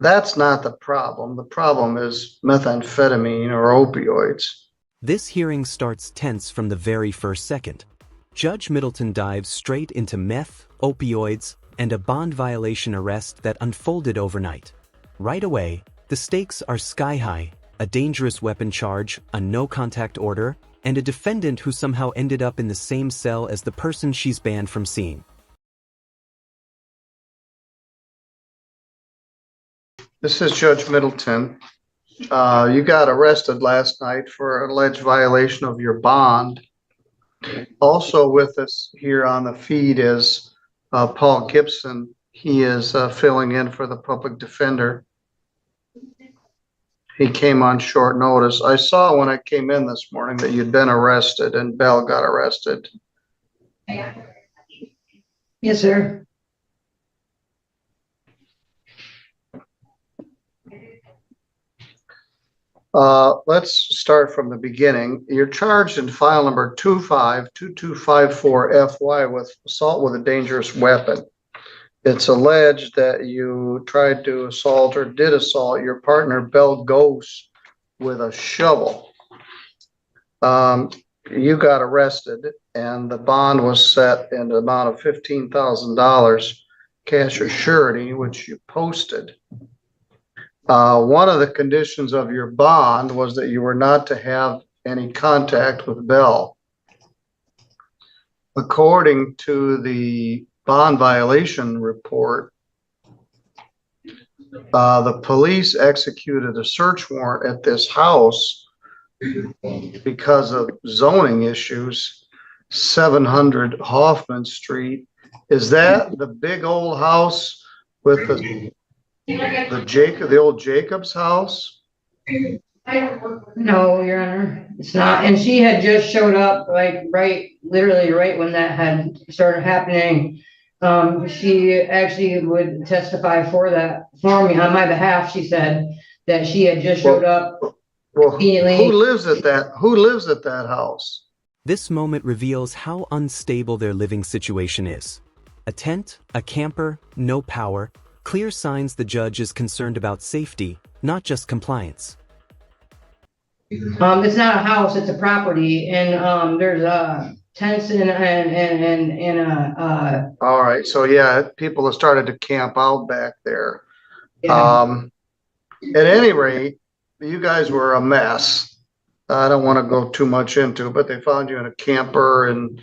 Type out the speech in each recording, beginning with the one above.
That's not the problem. The problem is methamphetamine or opioids. This hearing starts tense from the very first second. Judge Middleton dives straight into meth, opioids, and a bond violation arrest that unfolded overnight. Right away, the stakes are sky high: a dangerous weapon charge, a no-contact order, and a defendant who somehow ended up in the same cell as the person she's banned from seeing. This is Judge Middleton. You got arrested last night for alleged violation of your bond. Also with us here on the feed is Paul Gibson. He is filling in for the public defender. He came on short notice. I saw when I came in this morning that you'd been arrested and Bell got arrested. Yes, sir. Let's start from the beginning. You're charged in file number 252254FY with assault with a dangerous weapon. It's alleged that you tried to assault or did assault your partner, Bell Ghost, with a shovel. You got arrested and the bond was set in the amount of $15,000 cash or surety, which you posted. One of the conditions of your bond was that you were not to have any contact with Bell. According to the bond violation report, the police executed a search warrant at this house because of zoning issues, 700 Hoffman Street. Is that the big old house with the old Jacobs house? No, Your Honor, it's not. And she had just showed up, like, literally right when that had started happening. She actually would testify for me on my behalf. She said that she had just showed up. Well, who lives at that house? This moment reveals how unstable their living situation is. A tent, a camper, no power, clear signs the judge is concerned about safety, not just compliance. It's not a house, it's a property, and there's tents and all right, so yeah, people have started to camp out back there. yeah. At any rate, you guys were a mess. I don't want to go too much into it, but they found you in a camper in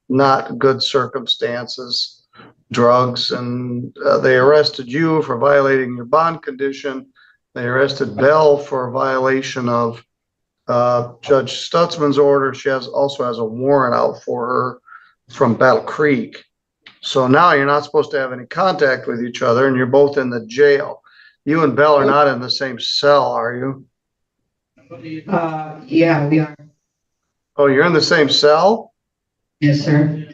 not good circumstances, drugs, and they arrested you for violating your bond condition. They arrested Bell for a violation of Judge Stutzman's order. She also has a warrant out for her from Battle Creek. So now you're not supposed to have any contact with each other, and you're both in the jail. You and Bell are not in the same cell, are you? Yeah, we are. Oh, you're in the same cell? Yes, sir.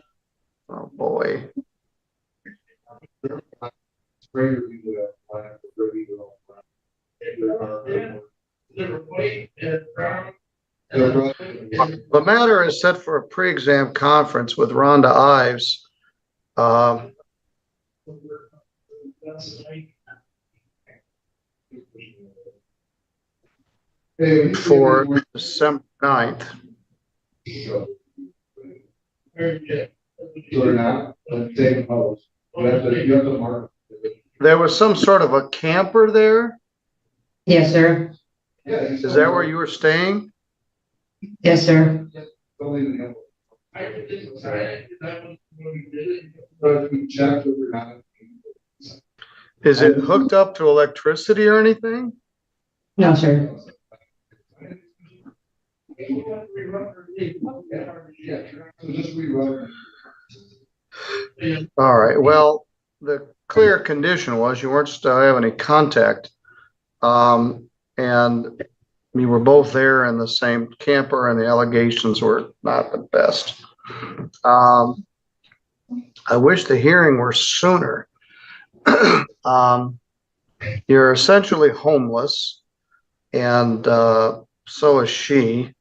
Oh boy. The matter is set for a pre-exam conference with Rhonda Ives. For December 9th. There was some sort of a camper there? Yes, sir. Is that where you were staying? Yes, sir. Is it hooked up to electricity or anything? No, sir. All right. Well, the clear condition was you weren't supposed to have any contact. And you were both there in the same camper, and the allegations were not the best. I wish the hearing were sooner. You're essentially homeless, and so is she.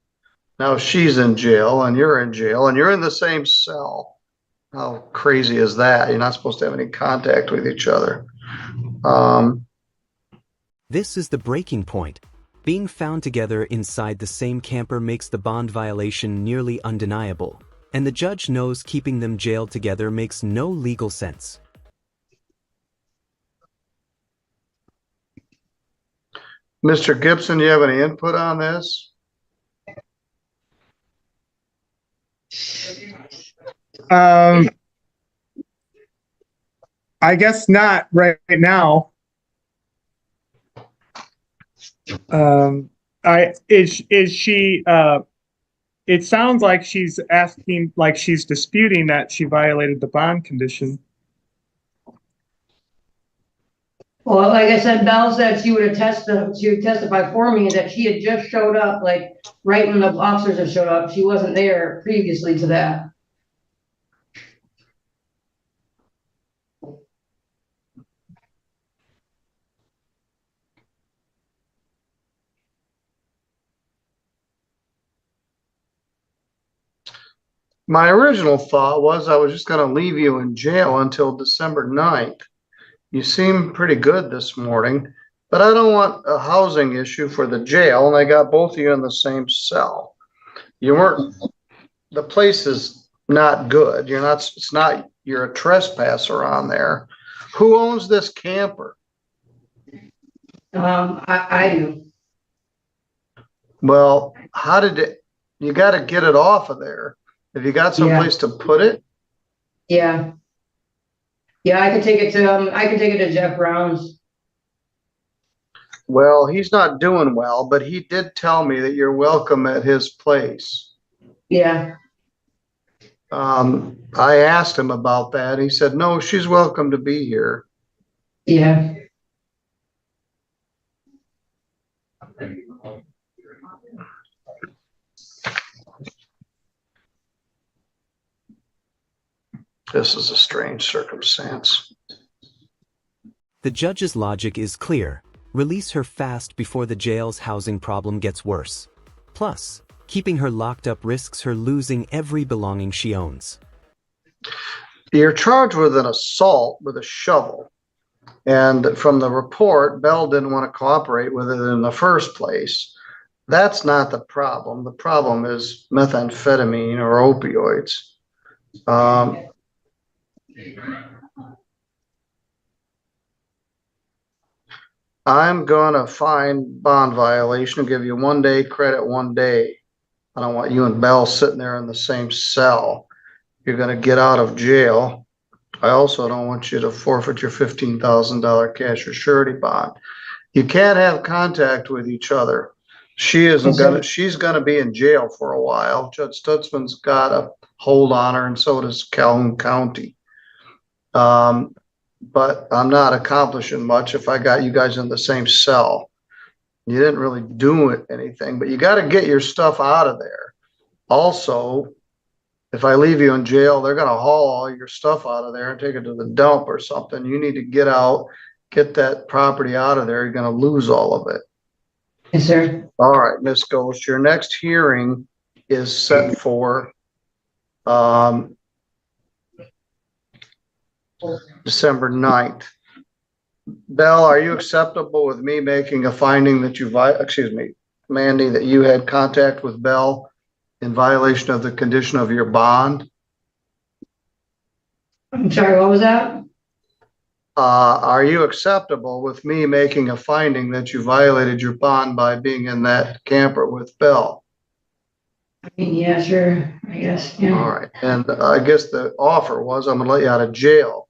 Now she's in jail, and you're in jail, and you're in the same cell. How crazy is that? You're not supposed to have any contact with each other. This is the breaking point. Being found together inside the same camper makes the bond violation nearly undeniable, and the judge knows keeping them jailed together makes no legal sense. Mr. Gibson, do you have any input on this? I guess not right now. Is she, it sounds like she's asking, like she's disputing that she violated the bond condition. Well, like I said, Belle said she would testify for me that she had just showed up, like, right when the officers had showed up. She wasn't there previously to that. My original thought was I was just going to leave you in jail until December 9th. You seem pretty good this morning, but I don't want a housing issue for the jail, and I got both of you in the same cell. You weren't, the place is not good. You're a trespasser on there. Who owns this camper? I do. Well, you got to get it off of there. Have you got someplace to put it? Yeah. Yeah, I could take it to Jeff Brown's. Well, he's not doing well, but he did tell me that you're welcome at his place. Yeah. I asked him about that. He said, no, she's welcome to be here. Yeah. This is a strange circumstance. The judge's logic is clear. Release her fast before the jail's housing problem gets worse. Plus, keeping her locked up risks her losing every belonging she owns. You're charged with an assault with a shovel. And from the report, Belle didn't want to cooperate with it in the first place. That's not the problem. The problem is methamphetamine or opioids. I'm gonna find bond violation and give you 1 day credit 1 day. I don't want you and Belle sitting there in the same cell. You're gonna get out of jail. I also don't want you to forfeit your $15,000 cash or surety bond. You can't have contact with each other. She's gonna be in jail for a while. Judge Stutzman's got a hold on her, and so does Calhoun County. But I'm not accomplishing much if I got you guys in the same cell. You didn't really do anything, but you got to get your stuff out of there. Also, if I leave you in jail, they're going to haul all your stuff out of there and take it to the dump or something. You need to get out, get that property out of there. You're going to lose all of it. Yes, sir. All right, Ms. Ghost, your next hearing is set for December 9th. Belle, are you acceptable with me making a finding that Mandy, that you had contact with Belle in violation of the condition of your bond? I'm sorry, what was that? Are you acceptable with me making a finding that you violated your bond by being in that camper with Belle? I mean, yeah, sure, I guess, yeah. All right, and I guess the offer was I'm gonna let you out of jail,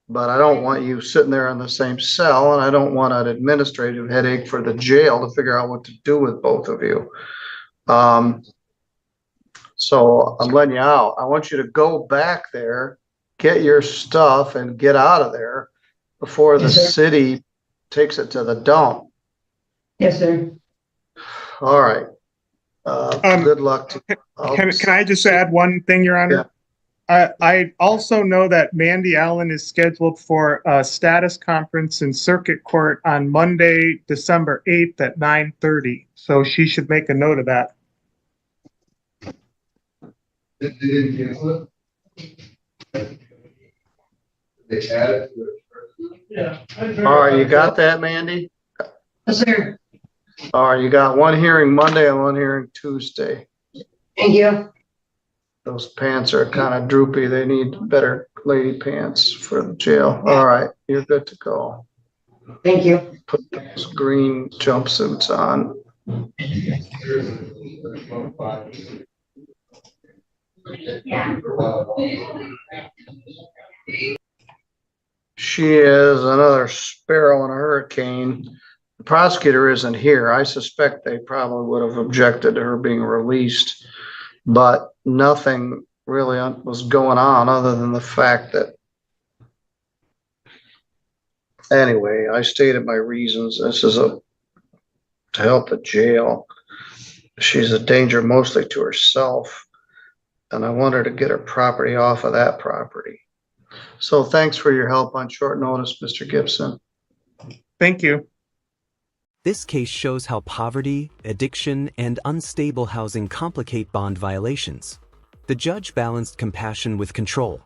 but I don't want you sitting there in the same cell, and I don't want an administrative headache for the jail to figure out what to do with both of you. So I'm letting you out. I want you to go back there, get your stuff, and get out of there before the city takes it to the dump. Yes, sir. All right. Good luck to you. Can I just add one thing, Your Honor? Yeah. I also know that Mandy Allen is scheduled for a status conference in circuit court on Monday, December 8th at 9:30. So she should make a note of that. They didn't cancel it? They added to it. All right, you got that, Mandy? Yes, sir. All right, you got one hearing Monday and one hearing Tuesday. Thank you. Those pants are kind of droopy. They need better lady pants for the jail. All right, you're good to go. Thank you. Put those green jumpsuits on. She is another sparrow in a hurricane. The prosecutor isn't here. I suspect they probably would have objected to her being released, but nothing really was going on other than the fact that, anyway, I stated my reasons. This is to help the jail. She's a danger mostly to herself, and I want her to get her property off of that property. So thanks for your help on short notice, Mr. Gibson. Thank you. This case shows how poverty, addiction, and unstable housing complicate bond violations. The judge balanced compassion with control.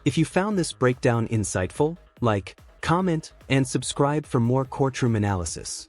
If you found this breakdown insightful, like, comment, and subscribe for more courtroom analysis.